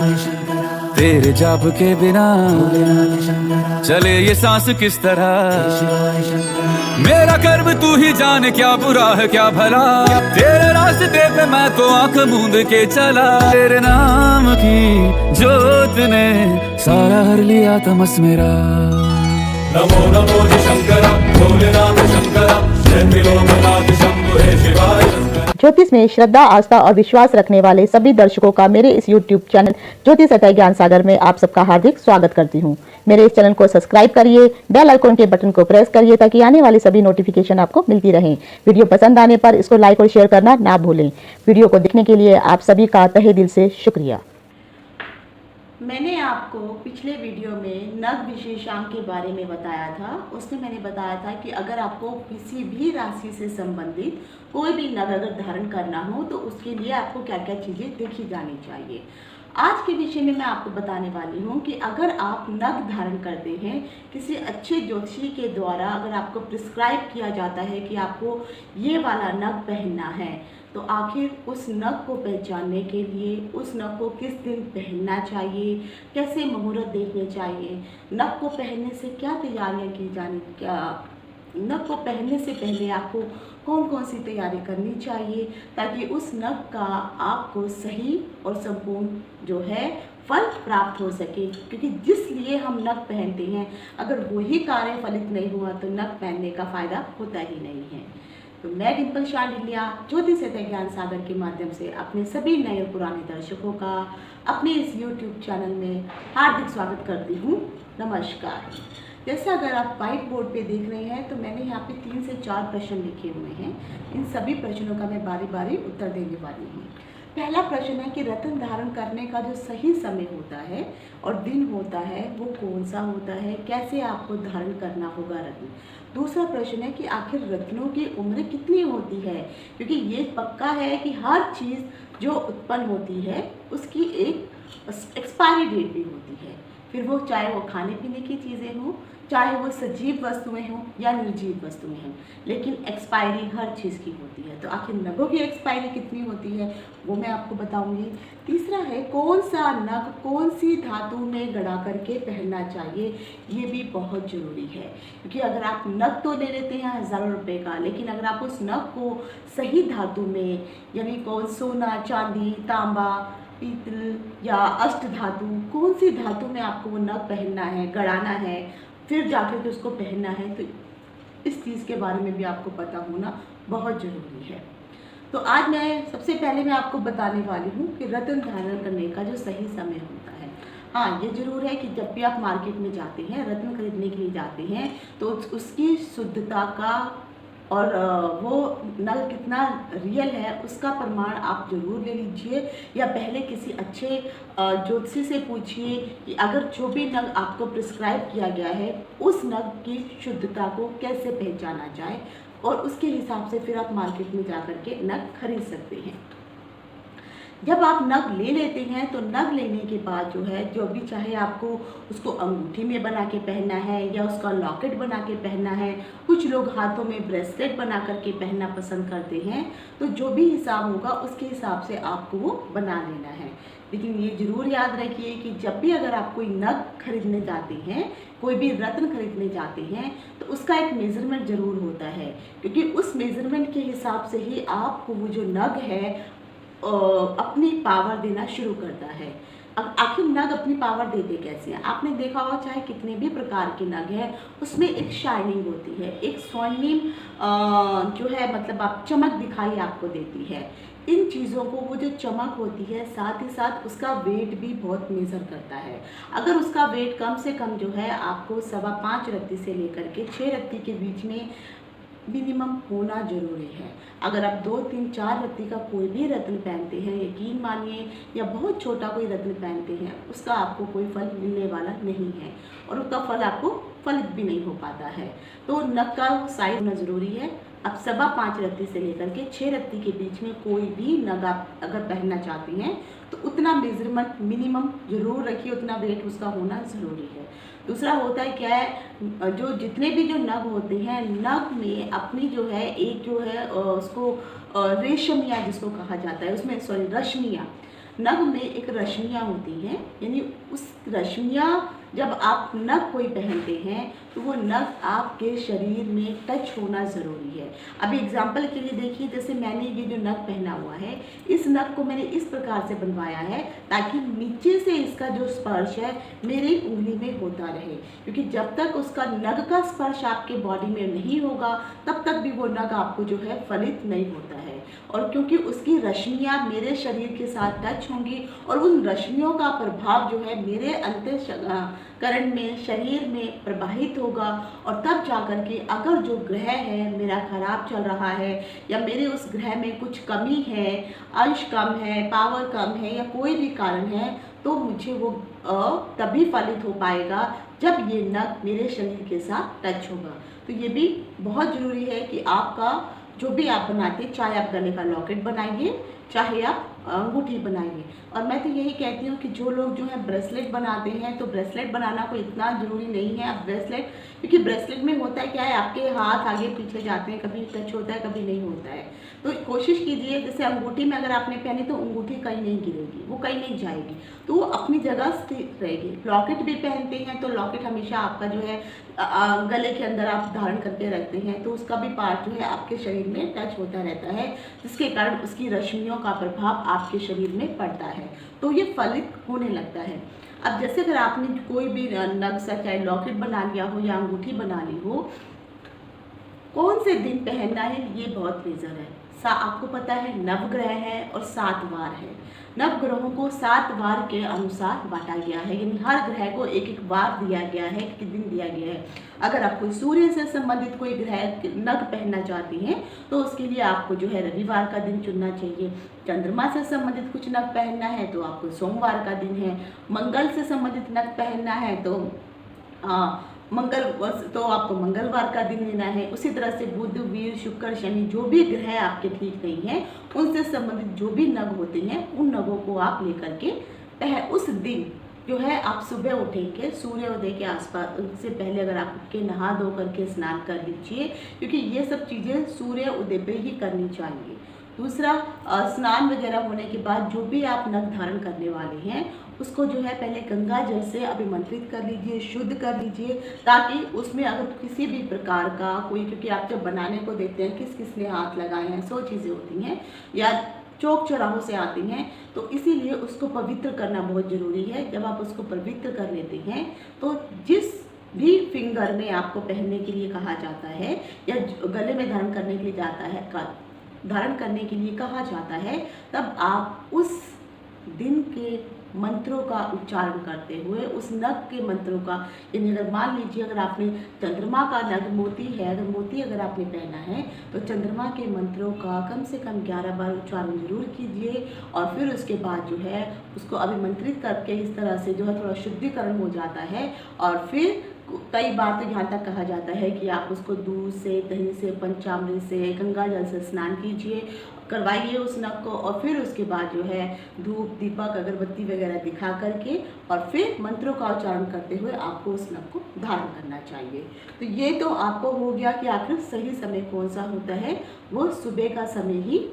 तेरे जाप के बिना चले ये सांस किस तरह। मेरा कर्म तू ही जाने, क्या बुरा है क्या भला, तेरे रास्ते पे मैं तो आंख मूंद के चला। तेरे नाम की जोत ने सारा हर लिया तमस मेरा। नमो नमो जी शंकरा, भोलेनाथ शंकरा, जय त्रिलोकनाथ शंभु हे शिवाय शंकरा। ज्योतिष में श्रद्धा, आस्था और विश्वास रखने वाले सभी दर्शकों का मेरे इस YouTube चैनल ज्योतिष अतः ज्ञान सागर में आप सबका हार्दिक स्वागत करती हूँ। मेरे इस चैनल को सब्सक्राइब करिए, बेल आइकन के बटन को प्रेस करिए ताकि आने वाली सभी नोटिफिकेशन आपको मिलती रहें। वीडियो पसंद आने पर इसको लाइक और शेयर करना ना भूलें। वीडियो को देखने के लिए आप सभी का तहे दिल से शुक्रिया। मैंने आपको पिछले वीडियो में नग विशेषांक के बारे में बताया था। उसमें मैंने बताया था कि अगर आपको किसी भी राशि से संबंधित कोई भी नग अगर धारण करना हो तो उसके लिए आपको क्या क्या चीज़ें देखी जानी चाहिए। आज के विषय में मैं आपको बताने वाली हूँ कि अगर आप नग धारण करते हैं, किसी अच्छे ज्योतिषी के द्वारा अगर आपको प्रिस्क्राइब किया जाता है कि आपको ये वाला नग पहनना है, तो आखिर उस नग को पहचानने के लिए उस नग को किस दिन पहनना चाहिए, कैसे मुहूर्त देखने चाहिए, नग को पहनने से क्या तैयारियां की जानी, क्या नग को पहनने से पहले आपको कौन कौन सी तैयारी करनी चाहिए ताकि उस नग का आपको सही और संपूर्ण जो है फल प्राप्त हो सके। क्योंकि जिस लिए हम नग पहनते हैं अगर वही कार्य फलित नहीं हुआ तो नग पहनने का फायदा होता ही नहीं है। तो मैं डिम्पल शांडिल्या ज्योतिष अतः ज्ञान सागर के माध्यम से अपने सभी नए और पुराने दर्शकों का अपने इस YouTube चैनल में हार्दिक स्वागत करती हूँ। नमस्कार। जैसे अगर आप व्हाइट बोर्ड पे देख रहे हैं तो मैंने यहाँ पे 3 से 4 प्रश्न लिखे हुए हैं। इन सभी प्रश्नों का मैं बारी बारी उत्तर देने वाली हूँ। पहला प्रश्न है कि रत्न धारण करने का जो सही समय होता है और दिन होता है वो कौन सा होता है, कैसे आपको धारण करना होगा रत्न। दूसरा प्रश्न है कि आखिर रत्नों की उम्र कितनी होती है, क्योंकि ये पक्का है कि हर चीज़ जो उत्पन्न होती है उसकी एक एक्सपायरी डेट भी होती है। फिर वो चाहे वो खाने पीने की चीज़ें हों, चाहे वो सजीव वस्तुएं हों या निर्जीव वस्तुएं हों, लेकिन एक्सपायरी हर चीज़ की होती है। तो आखिर नगों की एक्सपायरी कितनी होती है वो मैं आपको बताऊंगी। तीसरा है कौन सा नग कौन सी धातु में गढ़ा करके पहनना चाहिए, ये भी बहुत ज़रूरी है। क्योंकि अगर आप नग तो ले लेते हैं हज़ारों रुपए का, लेकिन अगर आप उस नग को सही धातु में यानी कौन सोना, चांदी, तांबा, पीतल या अष्ट धातु, कौन सी धातु में आपको वो नग पहनना है, गढ़ाना है, फिर जाकर के उसको पहनना है, तो इस चीज़ के बारे में भी आपको पता होना बहुत ज़रूरी है। तो आज मैं सबसे पहले मैं आपको बताने वाली हूँ कि रत्न धारण करने का जो सही समय होता है। हाँ, ये ज़रूर है कि जब भी आप मार्केट में जाते हैं, रत्न खरीदने के लिए जाते हैं, तो उसकी शुद्धता का और वो नग कितना रियल है उसका प्रमाण आप जरूर ले लीजिए, या पहले किसी अच्छे ज्योतिषी से पूछिए कि अगर जो भी नग आपको प्रिस्क्राइब किया गया है उस नग की शुद्धता को कैसे पहचाना जाए, और उसके हिसाब से फिर आप मार्केट में जा कर के नग खरीद सकते हैं। जब आप नग ले लेते हैं तो नग लेने के बाद जो है, जो भी चाहे आपको उसको अंगूठी में बना के पहनना है या उसका लॉकेट बना के पहनना है, कुछ लोग हाथों में ब्रेसलेट बना करके पहनना पसंद करते हैं, तो जो भी हिसाब होगा उसके हिसाब से आपको वो बना लेना है। लेकिन ये ज़रूर याद रखिए कि जब भी अगर आप कोई नग खरीदने जाते हैं, कोई भी रत्न खरीदने जाते हैं, तो उसका एक मेज़रमेंट ज़रूर होता है, क्योंकि उस मेज़रमेंट के हिसाब से ही आपको वो जो नग है अपनी पावर देना शुरू करता है। अब आखिर नग अपनी पावर देते कैसे हैं? आपने देखा होगा चाहे कितने भी प्रकार के नग हैं उसमें एक शाइनिंग होती है, एक स्वर्णिम जो है मतलब आप चमक दिखाई आपको देती है। इन चीज़ों को वो जो चमक होती है साथ ही साथ उसका वेट भी बहुत मेज़र करता है। अगर उसका वेट कम से कम जो है आपको 5.25 रत्ती से लेकर के 6 रत्ती के बीच में मिनिमम होना जरूरी है। अगर आप 2, 3, 4 रत्ती का कोई भी रत्न पहनते हैं, यकीन मानिए, या बहुत छोटा कोई रत्न पहनते हैं, उसका आपको कोई फल मिलने वाला नहीं है और उसका फल आपको फलित भी नहीं हो पाता है। तो नग का साइज होना ज़रूरी है। अब 5.25 रत्ती से लेकर के 6 रत्ती के बीच में कोई भी नग आप अगर पहनना चाहती हैं तो उतना मेजरमेंट मिनिमम जरूर रखिए, उतना वेट उसका होना ज़रूरी है। दूसरा होता है क्या है, जो जितने भी जो नग होते हैं, नग में अपनी जो है एक जो है उसको रेशमिया जिसको कहा जाता है, उसमें रश्मियाँ नग में एक रश्मियाँ होती हैं, यानी उस रश्मियाँ जब आप नग कोई पहनते हैं तो वो नग आपके शरीर में टच होना ज़रूरी है। अभी एग्जांपल के लिए देखिए, जैसे मैंने ये जो नग पहना हुआ है, इस नग को मैंने इस प्रकार से बनवाया है ताकि नीचे से इसका जो स्पर्श है मेरी उंगली में होता रहे, क्योंकि जब तक उसका नग का स्पर्श आपके बॉडी में नहीं होगा तब तक भी वो नग आपको जो है फलित नहीं होता है। और क्योंकि उसकी रश्मियाँ मेरे शरीर के साथ टच होंगी और उन रश्मियों का प्रभाव जो है मेरे अंतःकरण में, शरीर में प्रवाहित होगा, और तब जाकर के अगर जो ग्रह है मेरा खराब चल रहा है या मेरे उस ग्रह में कुछ कमी है, अंश कम है, पावर कम है या कोई भी कारण है, तो मुझे वो तभी फलित हो पाएगा जब ये नग मेरे शरीर के साथ टच होगा। तो ये भी बहुत ज़रूरी है कि आपका जो भी आप बनाते हैं, चाहे आप गले का लॉकेट बनाइए, चाहे आप अंगूठी बनाइए। और मैं तो यही कहती हूँ कि जो लोग जो है ब्रेसलेट बनाते हैं, तो ब्रेसलेट बनाना कोई इतना ज़रूरी नहीं है। आप ब्रेसलेट, क्योंकि ब्रेसलेट में होता है क्या है, आपके हाथ आगे पीछे जाते हैं, कभी टच होता है कभी नहीं होता है। तो कोशिश कीजिए, जैसे अंगूठी में अगर आपने पहनी तो अंगूठी कहीं नहीं गिरेगी, वो कहीं नहीं जाएगी, तो वो अपनी जगह स्थिर रहेगी। लॉकेट भी पहनते हैं तो लॉकेट हमेशा आपका जो है गले के अंदर आप धारण करके रखते हैं, तो उसका भी पार्ट जो है आपके शरीर में टच होता रहता है, जिसके कारण उसकी रश्मियों का प्रभाव आपके शरीर में पड़ता है, तो ये फलित होने लगता है। अब जैसे अगर आपने कोई भी नग सा, चाहे लॉकेट बना लिया हो या अंगूठी बना ली हो, कौन से दिन पहनना है ये बहुत मेजर है। आपको पता है नवग्रह है और 7 वार है। नवग्रहों को 7 वार के अनुसार बांटा गया है, यानी हर ग्रह को एक एक वार दिया गया है, एक दिन दिया गया है। अगर आप कोई सूर्य से संबंधित कोई ग्रह नग पहनना चाहती हैं तो उसके लिए आपको जो है रविवार का दिन चुनना चाहिए। चंद्रमा से संबंधित कुछ नग पहनना है तो आपको सोमवार का दिन है। मंगल से संबंधित नग पहनना है तो तो आपको मंगलवार का दिन लेना है। उसी तरह से बुध, वीर, शुक्र, शनि, जो भी ग्रह आपके ठीक नहीं हैं, उनसे संबंधित जो भी नग होते हैं उन नगों को आप लेकर के उस दिन जो है आप सुबह उठेंगे, सूर्योदय के आसपास से पहले अगर आप उठ के नहा धो करके स्नान कर लीजिए, क्योंकि ये सब चीज़ें सूर्य उदय पे ही करनी चाहिए। दूसरा, स्नान वगैरह होने के बाद जो भी आप नग धारण करने वाले हैं उसको जो है पहले गंगा जल से अभिमंत्रित कर लीजिए, शुद्ध कर लीजिए, ताकि उसमें अगर किसी भी प्रकार का कोई, क्योंकि आप जब बनाने को देते हैं किस किस ने हाथ लगाए हैं, 100 चीज़ें होती हैं या चौक चौराहों से आती हैं, तो इसीलिए उसको पवित्र करना बहुत ज़रूरी है। जब आप उसको पवित्र कर लेते हैं तो जिस भी फिंगर में आपको पहनने के लिए कहा जाता है या गले में धारण करने के लिए धारण करने के लिए कहा जाता है, तब आप उस दिन के मंत्रों का उच्चारण करते हुए उस नग के मंत्रों का, यानी अगर मान लीजिए अगर आपने चंद्रमा का नग मोती है, अगर मोती अगर आपने पहना है तो चंद्रमा के मंत्रों का कम से कम 11 बार उच्चारण जरूर कीजिए। और फिर उसके बाद जो है उसको अभिमंत्रित करके इस तरह से जो है थोड़ा शुद्धिकरण हो जाता है। और फिर कई बार तो यहाँ तक कहा जाता है कि आप उसको दूध से, दही से, पंचामृत से, गंगा जल से स्नान कीजिए, करवाइए उस नग को, और फिर उसके बाद जो है धूप, दीपक, अगरबत्ती वगैरह दिखा करके और फिर मंत्रों का उच्चारण करते हुए आपको उस नग को धारण करना चाहिए। तो ये तो आपको हो गया कि आखिर सही समय कौन सा होता है, वो सुबह का समय ही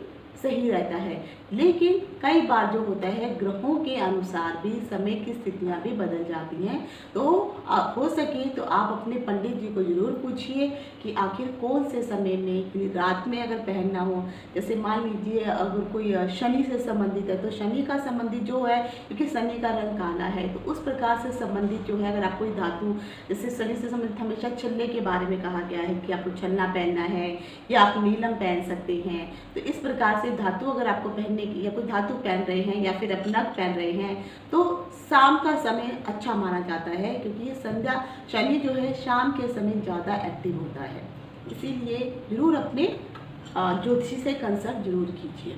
सही रहता है। लेकिन कई बार जो होता है ग्रहों के अनुसार भी समय की स्थितियां भी बदल जाती हैं, तो हो सके तो आप अपने पंडित जी को ज़रूर पूछिए कि आखिर कौन से समय में, रात में अगर पहनना हो, जैसे मान लीजिए अगर कोई शनि से संबंधित है तो शनि का संबंधित जो है, क्योंकि शनि का रंग काला है, तो उस प्रकार से संबंधित जो है अगर आप कोई धातु, जैसे शनि से संबंधित हमेशा छल्ले के बारे में कहा गया है कि आपको छल्ला पहनना है या आप नीलम पहन सकते हैं। तो इस प्रकार से धातु अगर आपको पहनने की, या कोई धातु पहन रहे हैं या फिर नग पहन रहे हैं, तो शाम का समय अच्छा माना जाता है, क्योंकि ये संध्या, शनि जो है शाम के समय ज़्यादा एक्टिव होता है। इसीलिए ज़रूर अपने ज्योतिषी से कंसल्ट जरूर कीजिए।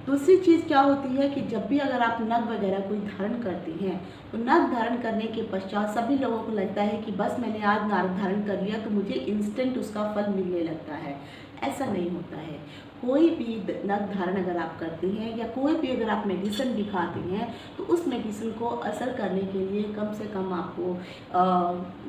दूसरी चीज़ क्या होती है कि जब भी अगर आप नग वगैरह कोई धारण करती हैं, तो नग धारण करने के पश्चात सभी लोगों को लगता है कि बस मैंने आज नग धारण कर लिया तो मुझे इंस्टेंट उसका फल मिलने लगता है। ऐसा नहीं होता है। कोई भी नग धारण अगर आप करते हैं या कोई भी अगर आप मेडिसिन भी खाते हैं तो उस मेडिसिन को असर करने के लिए कम से कम आपको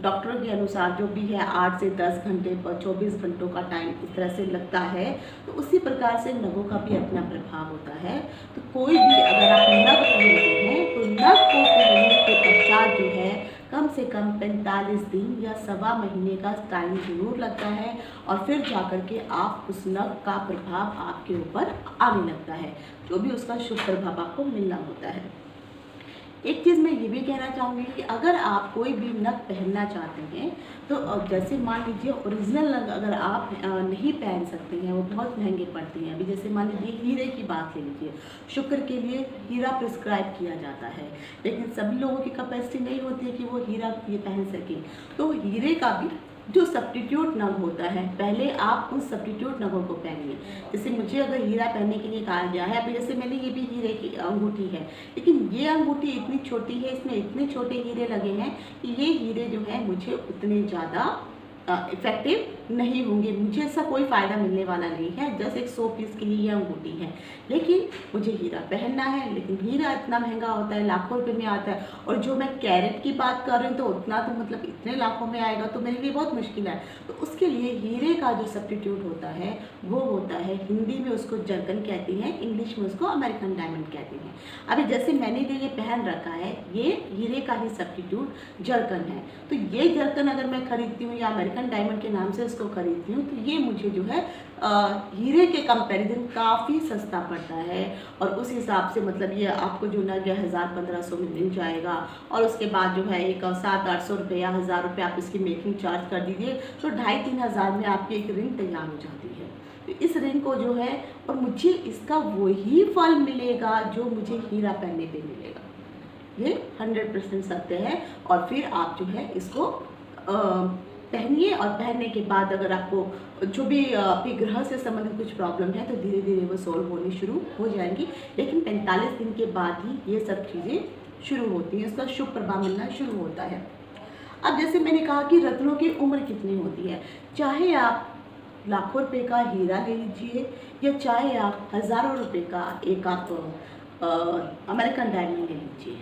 डॉक्टर के अनुसार जो भी है 8 से 10 घंटे पर 24 घंटों का टाइम इस तरह से लगता है। तो उसी प्रकार से नगों का भी अपना प्रभाव होता है। तो कोई भी अगर आप नग पहनते हैं तो नग को पहनने के पश्चात जो है कम से कम 45 दिन या सवा महीने का टाइम जरूर लगता है और फिर जाकर के आप उस नग का प्रभाव आपके ऊपर आने लगता है, जो भी उसका शुभ प्रभाव आपको मिलना होता है। एक चीज़ मैं ये भी कहना चाहूँगी कि अगर आप कोई भी नग पहनना चाहते हैं तो जैसे मान लीजिए ओरिजिनल नग अगर आप नहीं पहन सकते हैं, वो बहुत महंगे पड़ते हैं। अभी जैसे मान लीजिए हीरे की बात ले लीजिए, शुक्र के लिए हीरा प्रिस्क्राइब किया जाता है, लेकिन सभी लोगों की कैपेसिटी नहीं होती है कि वो हीरा ये पहन सकें। तो हीरे का भी जो सब्स्टिट्यूट नग होता है, पहले आप उस सब्स्टिट्यूट नगों को पहनिए। जैसे मुझे अगर हीरा पहनने के लिए कहा गया है, अभी जैसे मैंने ये भी हीरे की अंगूठी है, लेकिन ये अंगूठी इतनी छोटी है, इसमें इतने छोटे हीरे लगे हैं कि ये हीरे जो है मुझे उतने ज़्यादा इफेक्टिव नहीं होंगे, मुझे ऐसा कोई फ़ायदा मिलने वाला नहीं है। जस्ट एक 100 पीस के लिए ये अंगूठी है, लेकिन मुझे हीरा पहनना है, लेकिन हीरा इतना महंगा होता है, लाखों रुपए में आता है। और जो मैं कैरेट की बात कर रही हूँ तो उतना तो मतलब इतने लाखों में आएगा, तो मेरे लिए बहुत मुश्किल है। तो उसके लिए हीरे का जो सब्स्टिट्यूट होता है वो होता है, हिंदी में उसको जर्कन कहते हैं, इंग्लिश में उसको अमेरिकन डायमंड कहते हैं। अभी जैसे मैंने जो ये पहन रखा है, ये हीरे का ही सब्स्टिट्यूट जर्कन है। तो ये जर्कन अगर मैं खरीदती हूँ या अमेरिकन डायमंड के नाम से इसको खरीदती हूँ, तो ये मुझे जो है हीरे के कंपैरिजन काफ़ी सस्ता पड़ता है। और उस हिसाब से मतलब ये आपको जो नग 1000-1500 में मिल जाएगा। और उसके बाद जो है एक 700-800 रुपये या 1000 रुपये आप इसकी मेकिंग चार्ज कर दीजिए, तो 2500-3000 हज़ार में आपकी एक रिंग तैयार हो जाती है। तो इस रिंग को जो है, और मुझे इसका वही फल मिलेगा जो मुझे हीरा पहनने पे मिलेगा, ये 100% सत्य है। और फिर आप जो है इसको पहनिए, और पहनने के बाद अगर आपको जो भी आपके ग्रह से संबंधित कुछ प्रॉब्लम है तो धीरे धीरे वो सॉल्व होनी शुरू हो जाएंगी। लेकिन 45 दिन के बाद ही ये सब चीज़ें शुरू होती हैं, इसका शुभ प्रभाव मिलना शुरू होता है। अब जैसे मैंने कहा कि रत्नों की उम्र कितनी होती है, चाहे आप लाखों रुपए का हीरा ले लीजिए या चाहे आप हज़ारों रुपए का एक आप अमेरिकन डायमंड ले लीजिए,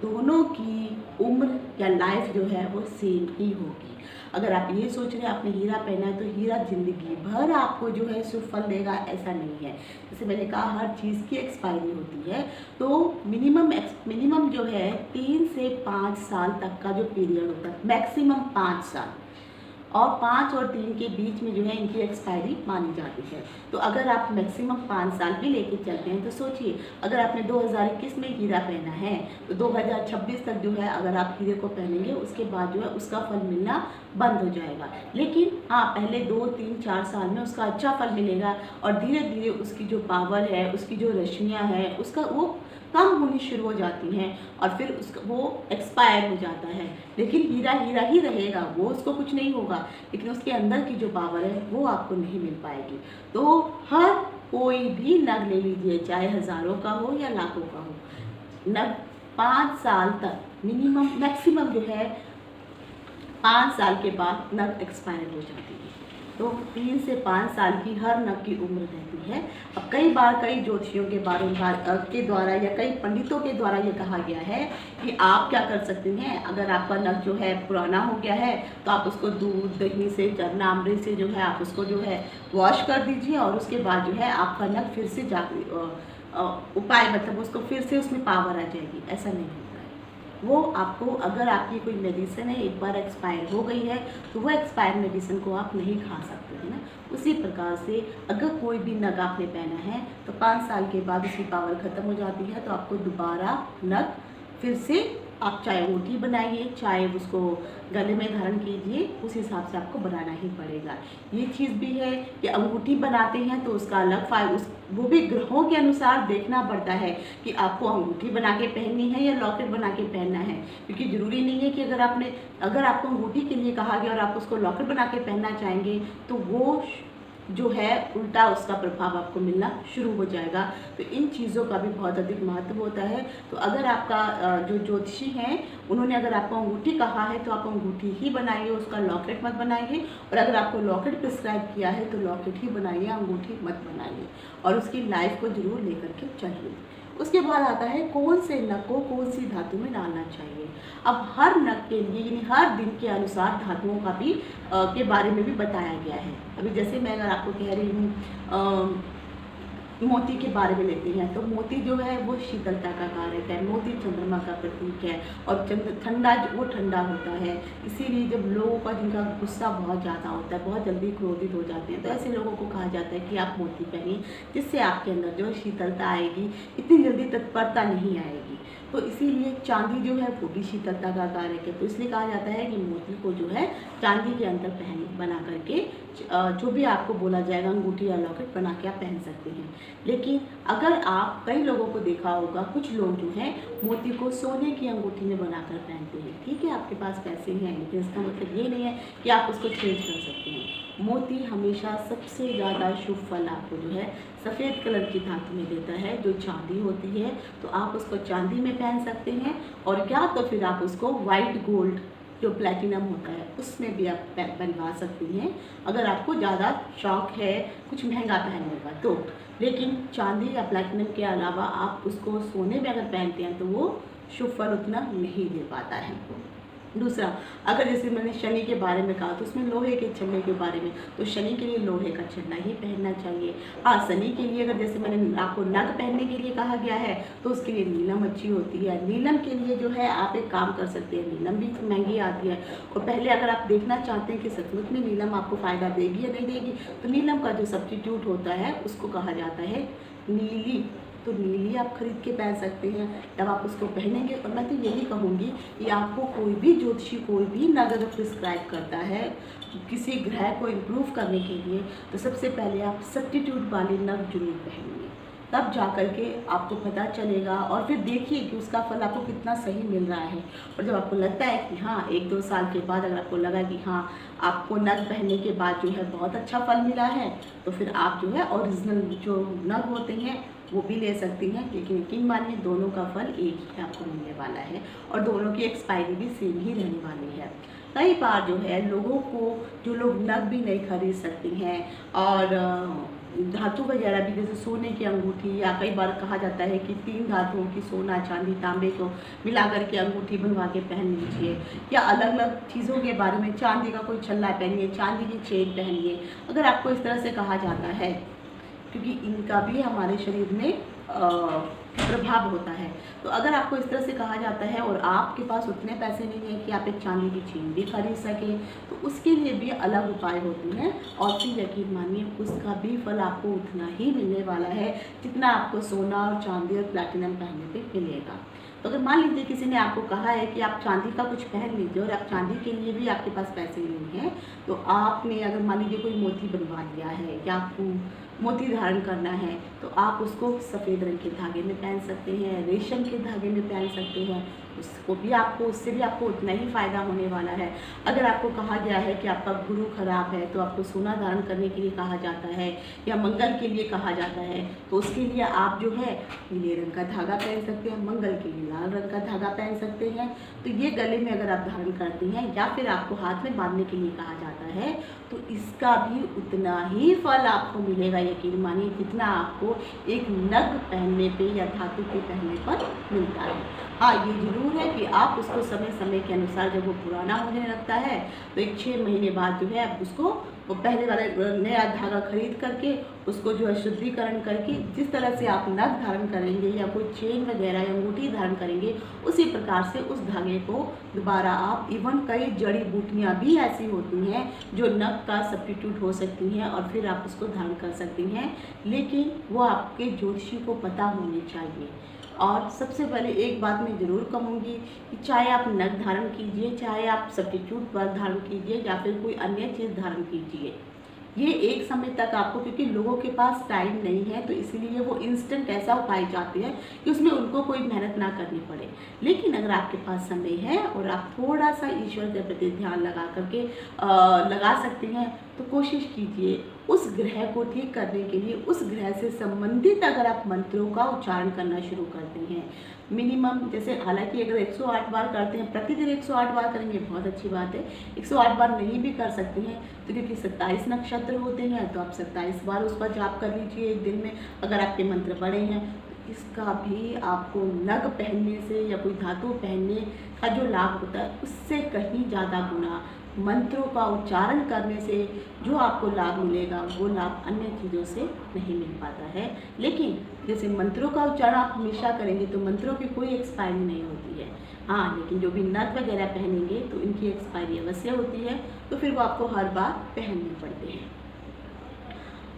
दोनों की उम्र या लाइफ जो है वो सेम ही होगी। अगर आप ये सोच रहे हैं आपने हीरा पहना है तो हीरा जिंदगी भर आपको जो है शुभ फल देगा, ऐसा नहीं है। जैसे मैंने कहा हर चीज़ की एक्सपायरी होती है, तो मिनिमम जो है 3 से 5 साल तक का जो पीरियड होता है, मैक्सिमम 5 साल, और 5 और 3 के बीच में जो है इनकी एक्सपायरी मानी जाती है। तो अगर आप मैक्सिमम 5 साल भी लेके चलते हैं तो सोचिए, अगर आपने 2021 में हीरा पहना है तो 2026 तक जो है अगर आप हीरे को पहनेंगे उसके बाद जो है उसका फल मिलना बंद हो जाएगा। लेकिन हाँ, पहले 2, 3, 4 साल में उसका अच्छा फल मिलेगा और धीरे धीरे उसकी जो पावर है, उसकी जो रश्मियाँ हैं, उसका वो कम होनी शुरू हो जाती हैं और फिर उसका वो एक्सपायर हो जाता है। लेकिन हीरा हीरा ही रहेगा, वो उसको कुछ नहीं होगा, लेकिन उसके अंदर की जो पावर है वो आपको नहीं मिल पाएगी। तो हर कोई भी नग ले लीजिए, चाहे हज़ारों का हो या लाखों का हो, नग 5 साल तक मिनिमम, मैक्सिमम जो है 5 साल के बाद नग एक्सपायर हो जाती है। तो 3 से 5 साल की हर नग की उम्र रहती है। अब कई बार कई ज्योतिषियों के द्वारा या कई पंडितों के द्वारा ये कहा गया है कि आप क्या कर सकते हैं, अगर आपका नग जो है पुराना हो गया है तो आप उसको दूध दही से, चरणामृत से जो है आप उसको जो है वॉश कर दीजिए और उसके बाद जो है आपका नग फिर से उपाय मतलब उसको फिर से उसमें पावर आ जाएगी। ऐसा नहीं होता है। वो आपको, अगर आपकी कोई मेडिसिन है एक बार एक्सपायर हो गई है तो वो एक्सपायर मेडिसिन को आप नहीं खा सकते हैं ना। उसी प्रकार से अगर कोई भी नग आपने पहना है तो 5 साल के बाद उसकी पावर ख़त्म हो जाती है, तो आपको दोबारा नग फिर से, आप चाहे अंगूठी बनाइए चाहे उसको गले में धारण कीजिए, उस हिसाब से आपको बनाना ही पड़ेगा। ये चीज़ भी है कि अंगूठी बनाते हैं तो उसका अलग वो भी ग्रहों के अनुसार देखना पड़ता है कि आपको अंगूठी बना के पहननी है या लॉकेट बना के पहनना है। क्योंकि ज़रूरी नहीं है कि अगर आपको अंगूठी के लिए कहा गया और आप उसको लॉकेट बना के पहनना चाहेंगे तो वो जो है उल्टा उसका प्रभाव आपको मिलना शुरू हो जाएगा। तो इन चीज़ों का भी बहुत अधिक महत्व होता है। तो अगर आपका जो ज्योतिषी हैं उन्होंने अगर आपको अंगूठी कहा है तो आप अंगूठी ही बनाइए, उसका लॉकेट मत बनाइए। और अगर आपको लॉकेट प्रिस्क्राइब किया है तो लॉकेट ही बनाइए, अंगूठी मत बनाइए। और उसकी लाइफ को जरूर लेकर के चलिए। उसके बाद आता है कौन से नग को कौन सी धातु में डालना चाहिए। अब हर नग के लिए यानी हर दिन के अनुसार धातुओं का भी के बारे में भी बताया गया है। अभी जैसे मैं अगर आपको कह रही हूँ मोती के बारे में लेते हैं तो मोती जो है वो शीतलता का कारक है, मोती चंद्रमा का प्रतीक है। और ठंडा वो ठंडा होता है, इसीलिए जब लोगों का जिनका गुस्सा बहुत ज़्यादा होता है, बहुत जल्दी क्रोधित हो जाते हैं, तो ऐसे लोगों को कहा जाता है कि आप मोती पहनिए, जिससे आपके अंदर जो शीतलता आएगी, इतनी जल्दी तत्परता नहीं आएगी। तो इसीलिए चांदी जो है वो भी शीतलता का कारक है। तो इसलिए कहा जाता है कि मोती को जो है चांदी के अंदर बना करके जो भी आपको बोला जाएगा अंगूठी या लॉकेट बना के आप पहन सकते हैं। लेकिन अगर आप कई लोगों को देखा होगा, कुछ लोग जो हैं मोती को सोने की अंगूठी में बनाकर पहनते हैं। ठीक है, आपके पास पैसे हैं, लेकिन इसका मतलब ये नहीं है कि आप उसको चेंज कर सकते हैं। मोती हमेशा सबसे ज़्यादा शुभ फल आपको जो है सफ़ेद कलर की धातु में देता है, जो चांदी होती है। तो आप उसको चांदी में पहन सकते हैं, और क्या तो फिर आप उसको वाइट गोल्ड जो प्लैटिनम होता है उसमें भी आप बनवा सकती हैं, अगर आपको ज़्यादा शौक है कुछ महंगा पहनने का तो। लेकिन चांदी या प्लैटिनम के अलावा आप उसको सोने में अगर पहनते हैं तो वो शुभ फल उतना नहीं दे पाता है। दूसरा, अगर जैसे मैंने शनि के बारे में कहा तो उसमें लोहे के छल्ले के बारे में, तो शनि के लिए लोहे का छल्ला ही पहनना चाहिए। हाँ, शनि के लिए अगर जैसे मैंने आपको नग पहनने के लिए कहा गया है तो उसके लिए नीलम अच्छी होती है। नीलम के लिए जो है आप एक काम कर सकते हैं, नीलम भी महंगी आती है, और पहले अगर आप देखना चाहते हैं कि सचमुच में नीलम आपको फ़ायदा देगी या नहीं देगी, तो नीलम का जो सब्स्टिट्यूट होता है उसको कहा जाता है नीली। तो नीली आप खरीद के पहन सकते हैं, तब आप उसको पहनेंगे। और मैं तो यही कहूँगी कि आपको कोई भी ज्योतिषी कोई भी नग अगर प्रिस्क्राइब करता है किसी ग्रह को इम्प्रूव करने के लिए, तो सबसे पहले आप सब्स्टिट्यूट वाले नग जरूर पहनिए, तब जा कर के आपको पता चलेगा। और फिर देखिए कि उसका फल आपको कितना सही मिल रहा है। और जब आपको लगता है कि हाँ 1-2 साल के बाद अगर आपको लगा कि हाँ आपको नग पहनने के बाद जो है बहुत अच्छा फल मिला है, तो फिर आप जो है ओरिजिनल जो नग होते हैं वो भी ले सकती हैं। लेकिन यकीन मानिए दोनों का फल एक ही आपको मिलने वाला है, और दोनों की एक्सपायरी भी सेम ही रहने वाली है। कई बार जो है लोगों को, जो लोग नग भी नहीं खरीद सकते हैं और धातु वगैरह भी जैसे सोने की अंगूठी, या कई बार कहा जाता है कि 3 धातुओं की सोना चांदी तांबे को मिला करके अंगूठी बनवा के पहन लीजिए, या अलग अलग चीज़ों के बारे में चांदी का कोई छल्ला पहनिए, चांदी की चेन पहनिए। अगर आपको इस तरह से कहा जाता है, क्योंकि इनका भी हमारे शरीर में प्रभाव होता है, तो अगर आपको इस तरह से कहा जाता है और आपके पास उतने पैसे नहीं है कि आप एक चांदी की चेन भी खरीद सकें, तो उसके लिए भी अलग उपाय होते हैं। और फिर यकीन मानिए उसका भी फल आपको उतना ही मिलने वाला है जितना आपको सोना और चांदी और प्लैटिनम पहनने पे मिलेगा। तो अगर मान लीजिए किसी ने आपको कहा है कि आप चांदी का कुछ पहन लीजिए और आप चांदी के लिए भी आपके पास पैसे नहीं हैं, तो आपने अगर मान लीजिए कोई मोती बनवा लिया है या आपको मोती धारण करना है, तो आप उसको सफ़ेद रंग के धागे में पहन सकते हैं, रेशम के धागे में पहन सकते हैं, उसको भी आपको, उससे भी आपको उतना ही फ़ायदा होने वाला है। अगर आपको कहा गया है कि आपका गुरु खराब है तो आपको सोना धारण करने के लिए कहा जाता है या मंगल के लिए कहा जाता है, तो उसके लिए आप जो है पीले रंग का धागा पहन सकते हैं, मंगल के लिए लाल रंग का धागा पहन सकते हैं। तो ये गले में अगर आप धारण करती हैं या फिर आपको हाथ में बांधने के लिए कहा जाता है, तो इसका भी उतना ही फल आपको मिलेगा, यकीन मानिए, जितना आपको एक नग पहनने पे या धातु के पहनने पर मिलता है। हाँ, ये जरूर है कि आप उसको समय समय के अनुसार जब वो पुराना होने लगता है तो एक 6 महीने बाद जो है आप उसको वो पहले वाला नया धागा खरीद करके उसको जो है शुद्धिकरण करके, जिस तरह से आप नग धारण करेंगे या कोई चेन वगैरह या अंगूठी धारण करेंगे, उसी प्रकार से उस धागे को दोबारा आप, इवन कई जड़ी बूटियाँ भी ऐसी होती हैं जो नग का सब्स्टिट्यूट हो सकती हैं और फिर आप उसको धारण कर सकती हैं, लेकिन वो आपके ज्योतिषी को पता होनी चाहिए। और सबसे पहले एक बात मैं ज़रूर कहूँगी कि चाहे आप नग धारण कीजिए, चाहे आप सब्स्टिट्यूट पर धारण कीजिए या फिर कोई अन्य चीज़ धारण कीजिए, ये एक समय तक आपको, क्योंकि लोगों के पास टाइम नहीं है तो इसलिए वो इंस्टेंट ऐसा उपाय चाहते हैं कि उसमें उनको कोई मेहनत ना करनी पड़े। लेकिन अगर आपके पास समय है और आप थोड़ा सा ईश्वर के प्रति ध्यान लगा करके लगा सकते हैं, तो कोशिश कीजिए उस ग्रह को ठीक करने के लिए उस ग्रह से संबंधित अगर आप मंत्रों का उच्चारण करना शुरू करते हैं, मिनिमम जैसे, हालांकि अगर 108 बार करते हैं, प्रतिदिन 108 बार करेंगे बहुत अच्छी बात है। 108 बार नहीं भी कर सकते हैं तो क्योंकि 27 नक्षत्र होते हैं तो आप 27 बार उस पर जाप कर लीजिए एक दिन में, अगर आपके मंत्र बड़े हैं। इसका भी आपको नग पहनने से या कोई धातु पहनने का जो लाभ होता है उससे कहीं ज़्यादा गुना मंत्रों का उच्चारण करने से जो आपको लाभ मिलेगा वो लाभ अन्य चीज़ों से नहीं मिल पाता है। लेकिन जैसे मंत्रों का उच्चारण आप हमेशा करेंगे तो मंत्रों की कोई एक्सपायरी नहीं होती है। हाँ, लेकिन जो भी नग वगैरह पहनेंगे तो इनकी एक्सपायरी अवश्य होती है, तो फिर वो आपको हर बार पहनने पड़ते हैं।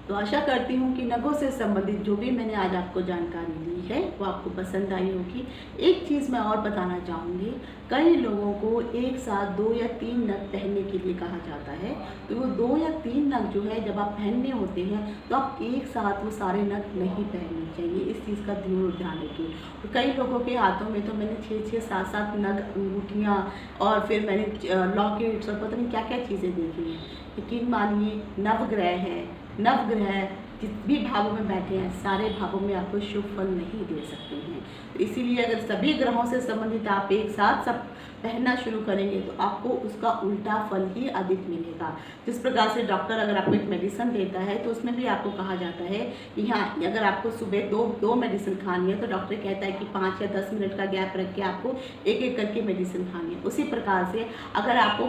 तो आशा करती हूँ कि नगों से संबंधित जो भी मैंने आज आपको जानकारी दी है वो आपको पसंद आई होगी। एक चीज़ मैं और बताना चाहूँगी, कई लोगों को एक साथ 2 या 3 नग पहनने के लिए कहा जाता है, तो वो 2 या 3 नग जो है जब आप पहनने होते हैं तो आप एक साथ वो सारे नग नहीं पहनने चाहिए, इस चीज़ का जरूर ध्यान रखिए। तो कई लोगों के हाथों में तो मैंने 6-6, 7-7 नग अंगूठियाँ और फिर मैंने लॉकेट्स और पता नहीं क्या क्या चीज़ें देखी हैं। यकीन मानिए नवग्रह है, नवग्रह जिस भी भावों में बैठे हैं सारे भावों में आपको शुभ फल नहीं दे सकते हैं। तो इसीलिए अगर सभी ग्रहों से संबंधित आप एक साथ सब पहनना शुरू करेंगे तो आपको उसका उल्टा फल ही अधिक मिलेगा। जिस प्रकार से डॉक्टर अगर आपको एक मेडिसिन देता है तो उसमें भी आपको कहा जाता है कि हाँ, अगर आपको सुबह दो मेडिसिन खानी है तो डॉक्टर कहता है कि 5 या 10 मिनट का गैप रख के आपको एक एक करके मेडिसिन खानी है। उसी प्रकार से अगर आपको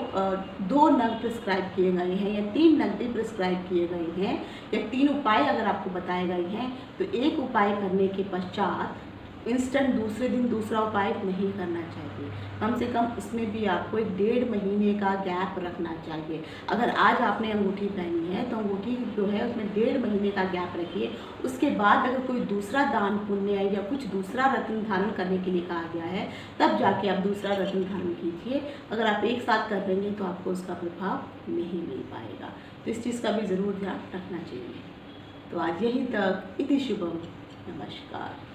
2 नग प्रिस्क्राइब किए गए हैं या 3 नग भी प्रिस्क्राइब किए गए हैं या 3 उपाय अगर आपको बताए गए हैं तो एक उपाय करने के पश्चात इंस्टेंट दूसरे दिन दूसरा उपाय नहीं करना चाहिए। कम से कम उसमें भी आपको 1.5 महीने का गैप रखना चाहिए। अगर आज आपने अंगूठी पहनी है तो अंगूठी जो है उसमें 1.5 महीने का गैप रखिए। उसके बाद अगर कोई दूसरा दान पुण्य या कुछ दूसरा रत्न धारण करने के लिए कहा गया है तब जाके आप दूसरा रत्न धारण कीजिए। अगर आप एक साथ कर लेंगे तो आपको उसका प्रभाव नहीं मिल पाएगा, तो इस चीज़ का भी ज़रूर ध्यान रखना चाहिए। तो आज यहीं तक। इति शुभम। नमस्कार।